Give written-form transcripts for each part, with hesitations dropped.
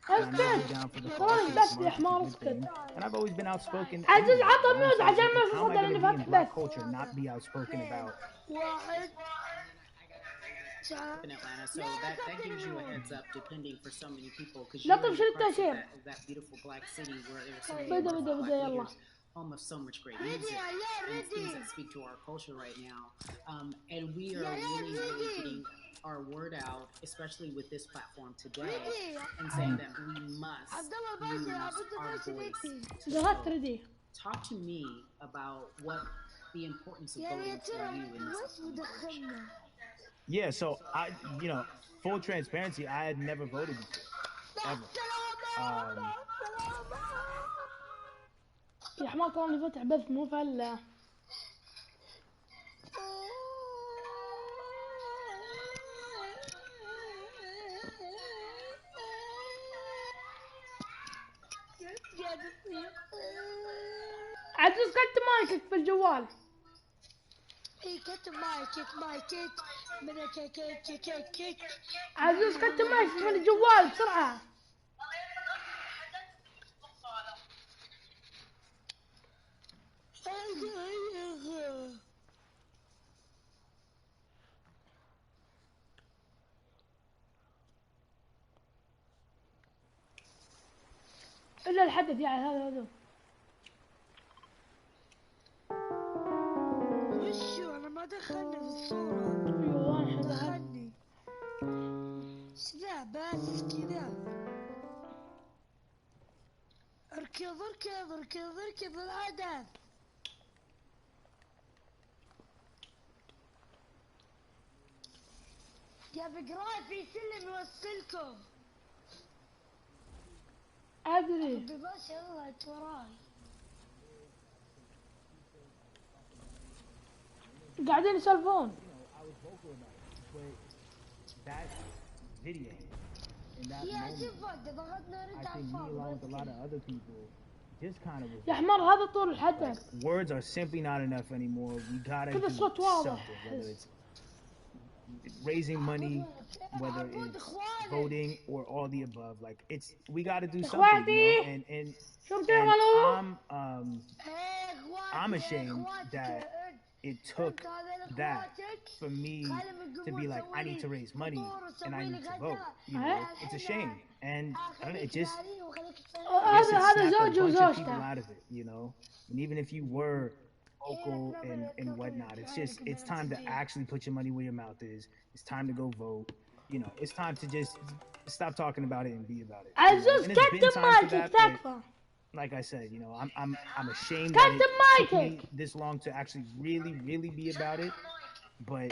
and I'm never down for the cause. And I've always been outspoken. عزيز عطى ميوت عشان ما How am I يفضل going to اللي be in فتح black بس. culture and not be outspoken about? In Atlanta, so that gives you a heads up, depending for so many people, because لا you're طب in شو the parts التأشير؟ of that beautiful black city where there's so many بدأ wonderful black يلا. leaders, home of so much great music and things that speak to our culture right now. And we are really getting our word out, especially with this platform today, and saying that we must use our voice. Talk to me about what the importance of voting for you in this election. Yeah, so full transparency, I had never voted before, ever. يا حمار تراني فتح بث مو فلا. عزيز كت مايكك في الجوال. كت مايكك من كيك عزيز كت مايكك في الجوال بسرعة. إلا الحدث يعني هذا وشو أنا ما دخلني في الصورة. أيوة دخلني كذا بس كذا. اركض الهدف. يا بقراي في سلم يوصلكم. أدري. بس يلا وراي. قاعدين يسولفون. That video in that moment, I think me along with a lot of other people just kind of was يا حمار هذا طول الحدث. words are simply not enough anymore. We gotta do something, whether it's raising money, whether it's voting or all the above. Like we gotta do something, you know? And I'm ashamed that it took that for me to be like, I need to raise money and I need to vote. You know, it's a shame, and I don't know, it just snapped a bunch of people out of it. You know, and even if you were vocal and whatnot, it's time to actually put your money where your mouth is. It's time to go vote. You know, it's time to just stop talking about it and be about it. I just got the mic. Like I said, you know, I'm ashamed that it took me this long to actually really be about it. But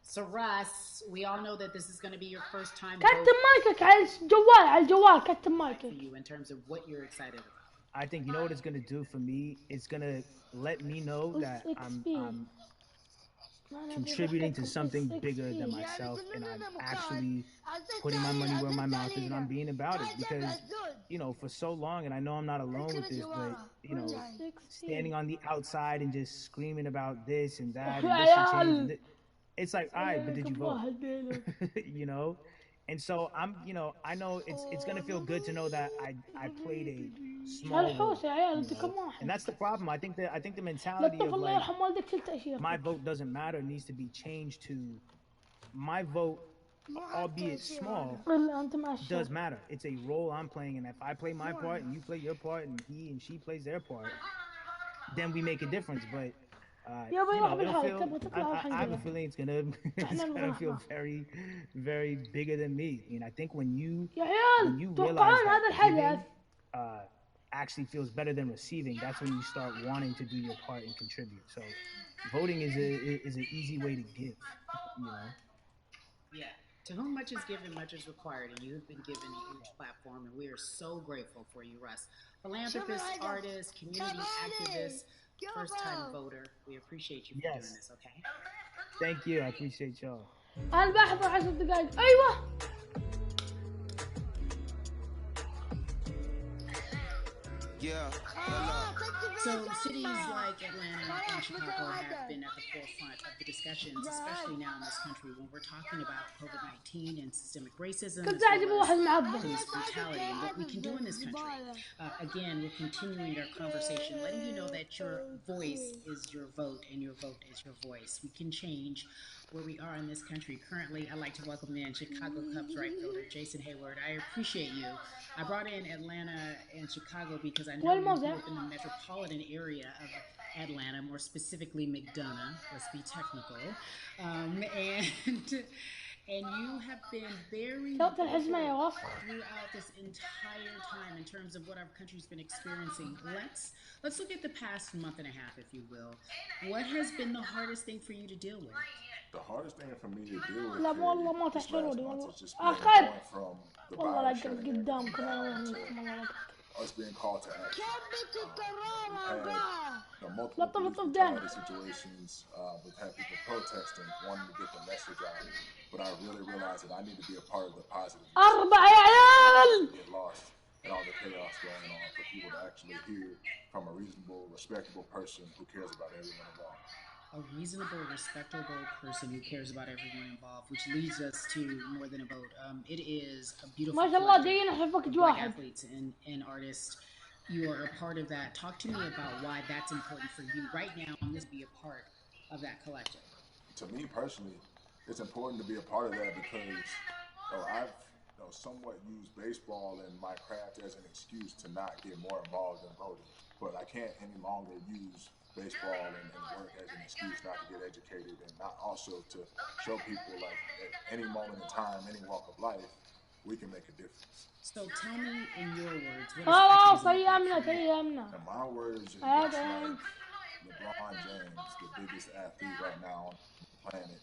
so Russ, we all know that this is going to be your first time. كتم مايكك على الجوال كتم مايكك. You in terms of what you're excited about. I think you know what it's going to do for me. It's going to let me know that I'm contributing to something bigger than myself, and I'm actually putting my money where my mouth is, and I'm being about it. Because, you know, for so long, and I know I'm not alone with this, but, you know, standing on the outside and just screaming about this and that, and this should change, it's like, all right, but did you vote? You know? And so you know, I know it's going to feel good to know that I played a small role, you know? And that's the problem. I think the mentality of like, my vote doesn't matter needs to be changed to my vote, albeit small, does matter. It's a role I'm playing, and if I play my part and you play your part and he and she plays their part, then we make a difference. But you know, I have a feeling it's gonna feel very bigger than me. I mean, I think when you realize that giving, actually feels better than receiving, that's when you start wanting to do your part and contribute. So voting is an easy way to give, you know. Yeah. To whom much is given, much is required, and you have been given a huge platform, and we are so grateful for you, Russ. Philanthropist, artist, community activist, first-time voter. We appreciate you for doing this, okay? Thank you. I appreciate y'all. أنا بحضر 10 دقايق. أيوة. Yeah. So cities like Atlanta and Chicago have been at the forefront of the discussions, especially now in this country when we're talking about COVID-19 and systemic racism كنت as أعجب well واحد as معبر. police brutality and what we can do in this country. Again, we're continuing our conversation, letting you know that your voice is your vote and your vote is your voice. We can change where we are in this country. Currently, I'd like to welcome in Chicago Cubs right fielder Jason Hayward. I appreciate you. I brought in Atlanta and Chicago because I know you grew up in the metropolitan area of Atlanta, more specifically McDonough, let's be technical. And you have been very vocal throughout this entire time in terms of what our country's been experiencing. Let's look at the past month and a half, if you will. What has been the hardest thing for you to deal with? The hardest thing for me to deal with لا والله ما this last تحشروني month والله. is just being أخذ. going from the والله لا virus shutting everything قدامكم down to us being called to action. We've had multiple police brutality situations. We've had people protesting, wanting to get the message out. But I really realized that I need to be a part of the positive. أربع يا عيال. Get lost in all the chaos going on for people to actually hear from a reasonable, respectable person who cares about everyone involved. A reasonable, respectable person who cares about everyone involved, which leads us to more than a vote. It is a beautiful Black athletes and artists. You are a part of that. Talk to me about why that's important for you right now and this be a part of that collective. To me personally, it's important to be a part of that because I've somewhat used baseball and my craft as an excuse to not get more involved in voting. But I can't any longer use baseball and work as an excuse not to get educated and not also to show people like at any moment in time, any walk of life, we can make a difference. So tell me in your words, what خلاص is أيامنا. In my words, it's like LeBron James, the biggest athlete right now on the planet,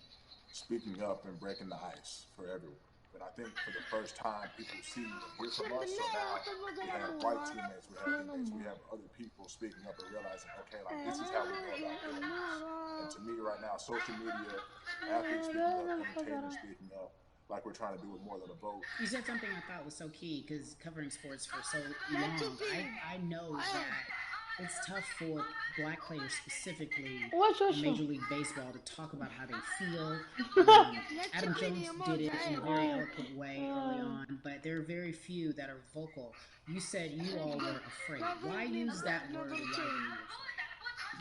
speaking up and breaking the ice for everyone. And I think for the first time, people see and hear from us. So now we have white teammates, we have teammates, we have other people speaking up and realizing, okay, like this is how we go about doing this. And to me right now, social media, athletes speaking up, entertainers speaking up, like we're trying to do with more than a vote. You said something I thought was so key because covering sports for so long, I know that it's tough for Black players specifically in Major League Baseball to talk about how they feel. Adam Jones did it in a very eloquent way early on, but there are very few that are vocal. You said you all were afraid. Why use that word and why were you afraid?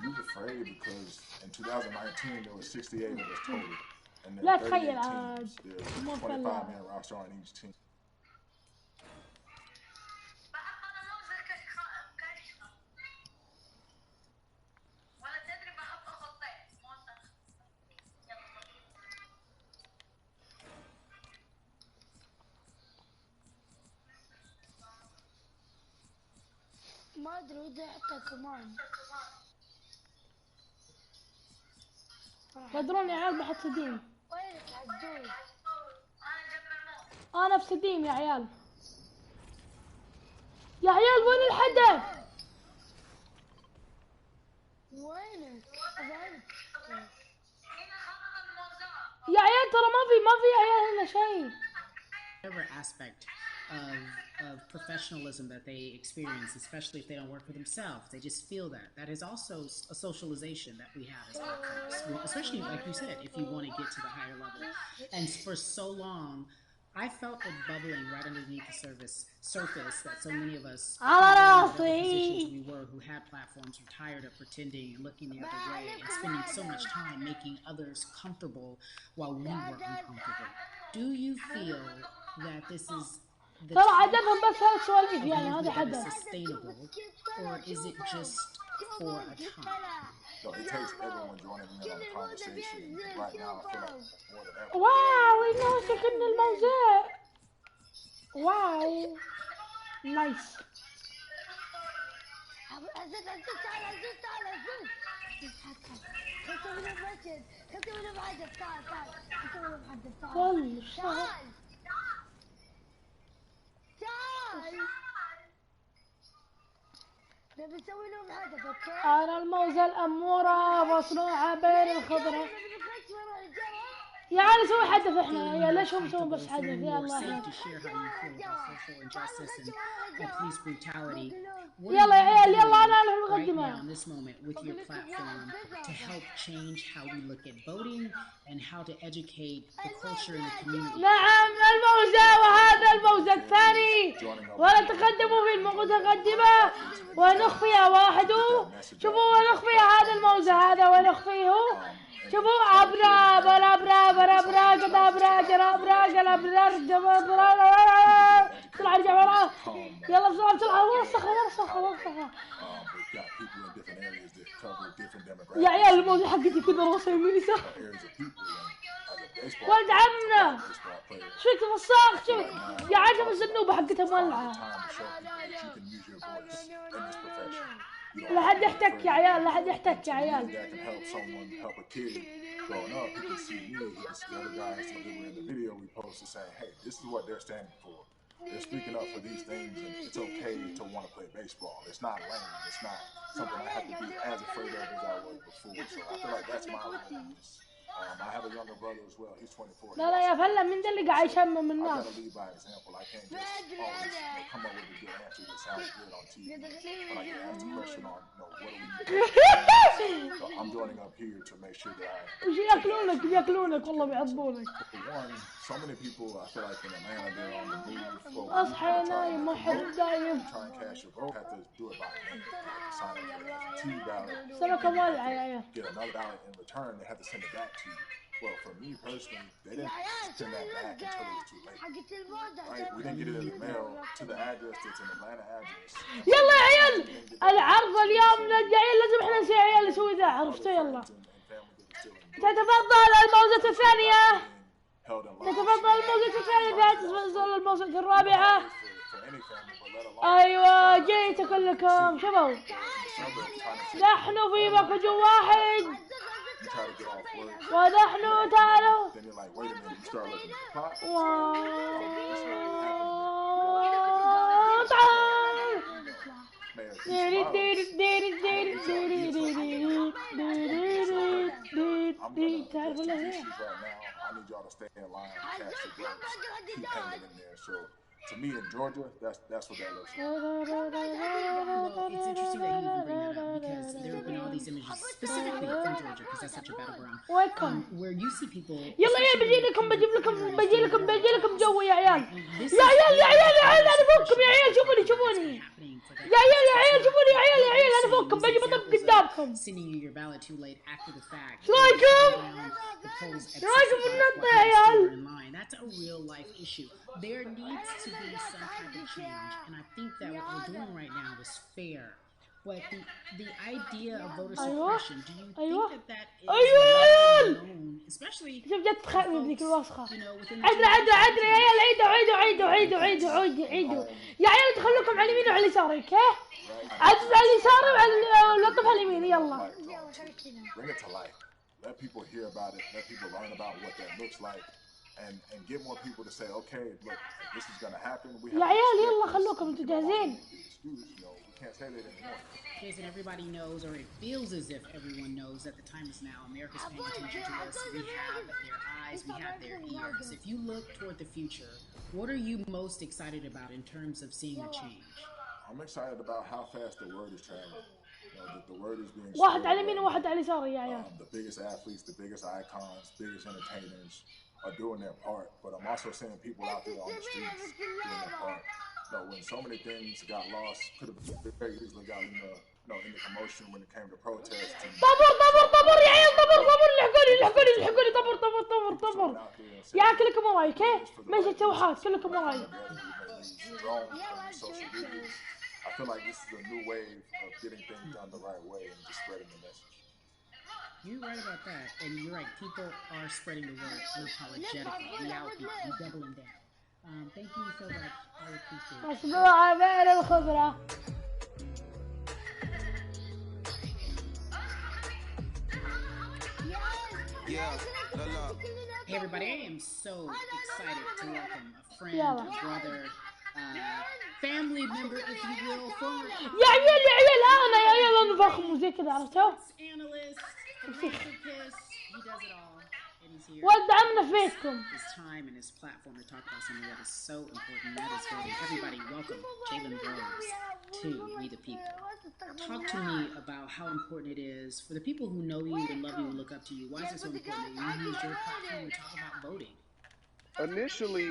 You was afraid because in 2019 there was 68 of us total. And there are 38 teams. There's 25-man roster on each team. ما ادري ودي حتى كمان. يدرون يا عيال بحط سديم. وينك عدول؟ أنا في سديم يا عيال. يا عيال وين الهدف؟ وينك؟ يا عيال ترى ما في يا عيال هنا شيء. Whatever aspect of professionalism that they experience, especially if they don't work for themselves, they just feel that. That is also a socialization that we have as Black folks, especially like you said, if you want to get to the higher level. And for so long, I felt it bubbling right underneath the surface that so many of us positions we were who had platforms were tired of pretending and looking the other way and spending so much time making others comfortable while we were uncomfortable. Do you feel that this is ترى عددهم بس هذا السواليف يعني هذا حدث. sustainable, or is it just for a time? So it takes everyone joining in on the conversation. Right now, I feel like more than ever. واو يناسك ان الموزع. واو نايس. نبي نسوي لهم هدف اوكي؟ انا الموزة الامورة مصنوعة بين الخضرة. يا عيال سوي حدث احنا يا ليش هم يسوون بس حدث يا الله يلا يا عيال يلا انا المقدمة نعم الموزة وهذا الموزة الثاني ونتقدم في المتقدمة ونخفي واحد شوفوا ونخفي هذا الموزة هذا ونخفيه شوفوا أبرا برا برا برا برا قدا برا جرا برا قلا برا جبا برا طلع الجبرة يلا بسرعة بسرعة ورا يا عيال الموزة حقتي كذا راسها يمين يسار ولد عمنا شوف الفساخ شوف يا عجب الزنوبة حقتها مولعة لا حد يحتك يا عيال لا حد يحتك يا عيال They're speaking up for these things, and it's okay to want to play baseball. It's not lame. It's not something I have to be as afraid of as I was before. So I feel like that's my role. I have a younger brother as well. He's 24. لا لا يا فلا من ده اللي قاعد يشمم الناس. I gotta lead by example. I can't just always come up with a good answer that sounds good on TV. When I get asked a question on, what do we do? So I'm joining up here to make sure that I. وش ياكلونك والله بيعضونك. So many people, I feel like in Atlanta, they're on the move. أصحى نايم محر دايم. Try and cash your vote. Have to do it by hand. Sign up for an absentee ballot. سمكة مولعة يا Get another ballot in return. They have to send it back to you. Well, for me personally, they didn't send that back until it was too late. Right? We didn't get it in the mail to the address that's an Atlanta address. يلا يا عيال العرض اليوم جايين لازم احنا نسوي عيال نسوي ذا عرفتوا يلا. تتفضل الموزة الثانية. تتفضل الموزة الثانية تتفضل الموزة الرابعة. ايوه جيت كلكم شوفوا نحن في مخرج واحد ونحن تعالوا تعرف ولا هي to me in Georgia, that's what that looks like. Well, it's interesting that you even bring that up because there have been all these images specifically from Georgia because that's such a battleground. Where you see people. يلا يا بجي لكم جو يا عيال. يا عيال انا فوقكم يا عيال شوفوني. يا عيال شوفوني يا عيال انا فوقكم بجي بطب قدامكم. Sending you your ballot too late after the fact. شو رايكم بالنطة يا عيال؟ That's a real life issue. There needs to be some type of change, and I think that what we're doing right now is fair. But the idea of voter suppression, do you think that is known, especially شوف جت تخرب ذيك الوسخة. within عدنا يا عيال عيدوا يا عيال تخلوكم على اليمين وعلى اليسار اوكي؟ عدوا على اليسار وعلى لطف على اليمين يلا. Bring it to life. Let people hear about it. Let people learn about what that looks like. And get more people to say, okay, look, this is going to happen. يا عيال يلا خلوكم انتوا جاهزين. We can't say that anymore. Jason, everybody knows, or it feels as if everyone knows that the time is now. America's paying attention to us. We have their eyes, we have their ears. If you look toward the future, what are you most excited about in terms of seeing a change? I'm excited about how fast the word is traveling. The word is being واحد على اليمين وواحد على اليسار يا عيال. The biggest athletes, the biggest icons, biggest entertainers are doing their part, but I'm also seeing people out there on the streets doing their part. When so many things got lost, could have very easily got in the commotion when it came to protests. طبر يا عيال طبر لحقوني طبر يا كلكم وراي اوكي؟ ماشي توحات كلكم وراي. I feel like this is a new wave of getting things done the right way and just spreading the message. You're right about that, and you're right. People are spreading the word unapologetically. We out here, we doubling down. Thank you so much. I appreciate it. مشروع بئر الخضرة. Hey everybody, I am so excited to welcome a friend, a brother, family member, if you will, former يا عيال انا فخم وزي كذا عرفتوا؟ analyst, philanthropist, he does it all. And he's here. ودعمنا فيكم. His time and his platform to talk about something that is so important. That is voting. Everybody, welcome Jalen Rose to We the People. Talk to me about how important it is for the people who know you and love you and look up to you. Why is it so important that you use your platform to talk about voting? Initially,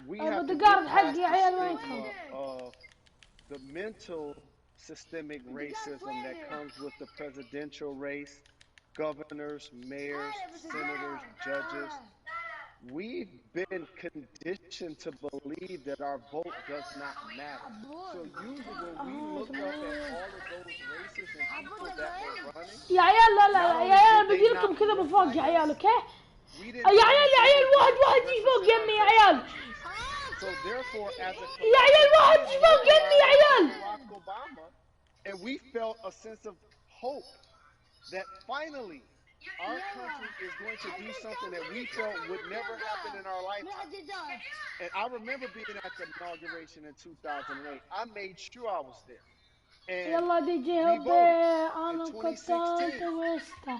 we have to get بتقارن past حقي the عيال stigma وينكم. of the mental systemic racism that comes with the presidential race, governors, mayors, senators, judges. We've been conditioned to believe that our vote does not matter. So usually when we look up at all of those races and people that were running, يا عيال لا لا not لا only يا عيال did they بديلكم not كذا look بفوق like يا عيال us, اوكي؟ we يا didn't عيال يا عيال واحد represent يجي فوق our يمي يا best عيال. interests. So therefore, as a يا عيال collective, واحد we يجي فوق يمي يا mobilized عيال. Barack Obama, and we felt a sense of hope that finally our country is going to do something that we felt would never happen in our lifetime. And I remember being at the inauguration in 2008. I made sure I was there. And يلا دي جي we هوبي voted انا in كنت 2016. تويستا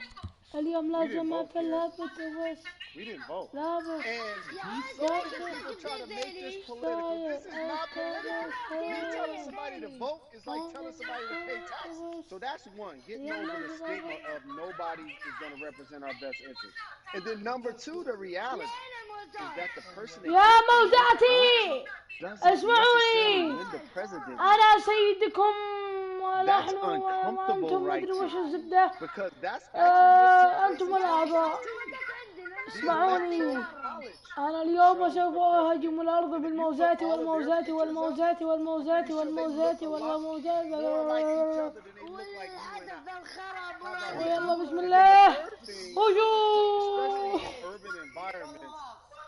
اليوم We didn't لازم vote, اكل Karen. تويست. We didn't vote. لا بس And so many people try to make this political. This is not political. Me telling somebody to vote is like telling somebody to pay taxes. So that's one, getting over the stigma of nobody is going to represent our best interest. And then number two, the reality is that the person that يا gets the موزعتي doesn't necessarily اسمعوني. win the presidency. انا سيدكم That's ونحن uncomfortable وانتم right مدري وش here. الزبده. Because that's actually what took place انتم in الاعضاء 2016. اسمعوني. انا اليوم سوف اهاجم الارض بالموزات والموزات والموزات والموزات والموزات والموزات. ويلا بسم الله هجوم.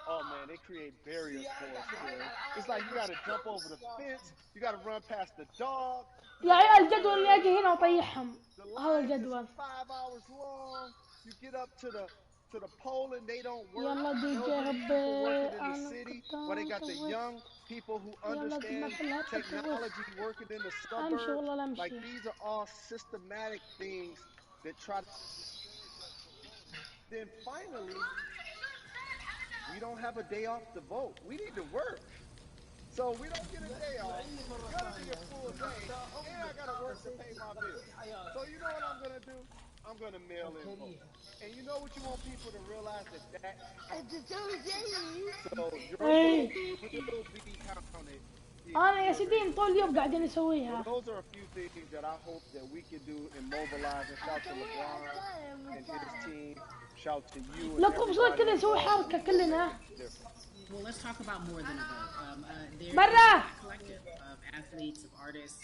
Oh man, they create barriers for us here. It's like you gotta jump over the fence, you gotta run past the dog. يا عيال الجدول اللي اجي هنا وطيحهم. هذا الجدول. 5 hours long. You get up to the pole and they don't work. يلا دي جي People working in the انا city, كنت where they got the young people who understand technology working in the امشي والله لا suburbs. Like امشي. these are all systematic things that try to. Then finally, we don't have a day off to vote. We need to work. So we don't get a day off. It's gonna be a full day, and I gotta work to pay my bills. So you know what I'm gonna do? I'm gonna mail in vote. And you know what you want people to realize that so your vote will be counted. انا يا سيدي طول اليوم قاعدين نسويها. Those are a few things that I hope that we can do and mobilize. And shout to LeBron and his team. Shout to you. لكم صوت كذا نسوي حركة كلنا. Well, let's talk about more than a vote. There's برا. a collective of athletes, of artists,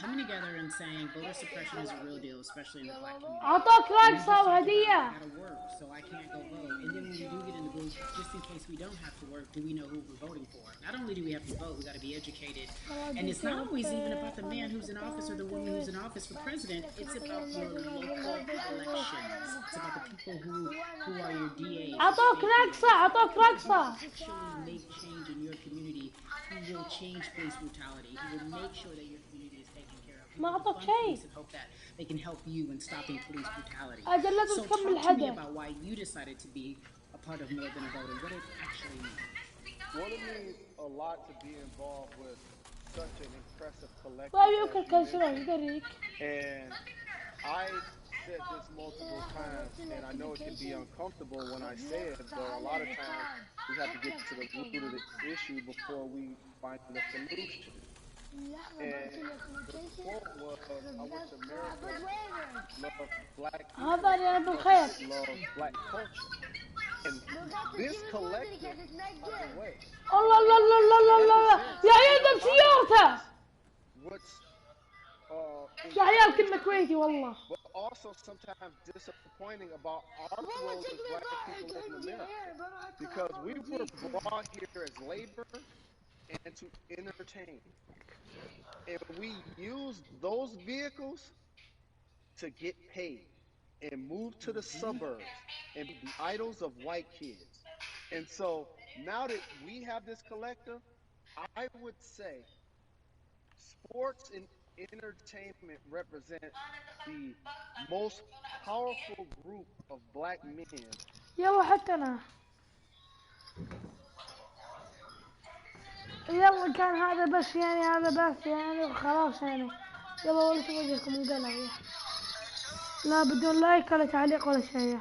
coming together and saying voter suppression is a real deal, especially in the black community. عطوك رقصة وهدية. I gotta work, so I can't go vote. And then when we do get in the booth, just in case we don't have to work, do we know who we're voting for? Not only do we have to vote, we gotta be educated. And it's not always even about the man who's in office or the woman who's in office for president. It's about your local elections. It's about the people who are your DAs. عطوك رقصة عطوك رقصة. Actually make change in your community, who will change police brutality, who will make sure that your community is taken care of. ما عطوك شيء. And hope that they can help you in stopping police brutality. أجل لازم So تكمل talk to me الحدث. about why you decided to be a part of More Than a Vote and what it actually means. Well, it means a lot to be involved with such an impressive collective. طيب يمكن كان سمع يدريك. And I said this multiple times, and I know it can be uncomfortable when I say it, but a lot of times we have to get to the root of the issue before we find the solution. And the quote was, I wish America loved black people, هذا اللي أنا بالخير. loved black culture. And this collective, by the way, الله الله الله الله الله يا عيال قم سيارته. what's يا عيال كنا كويتي والله. but also sometimes disappointing about our role as black people in America, because we were brought here as labor and to entertain, and we use those vehicles to get paid and move to the suburbs and be the idols of white kids. And so now that we have this collective, I would say sports and entertainment represent the most powerful group of black men يلا حتى انا. يلا كان هذا بس يعني، هذا بس يعني خلاص يعني. يلا ولا وجهكم انقلب. لا بدون لايك ولا تعليق ولا شيء.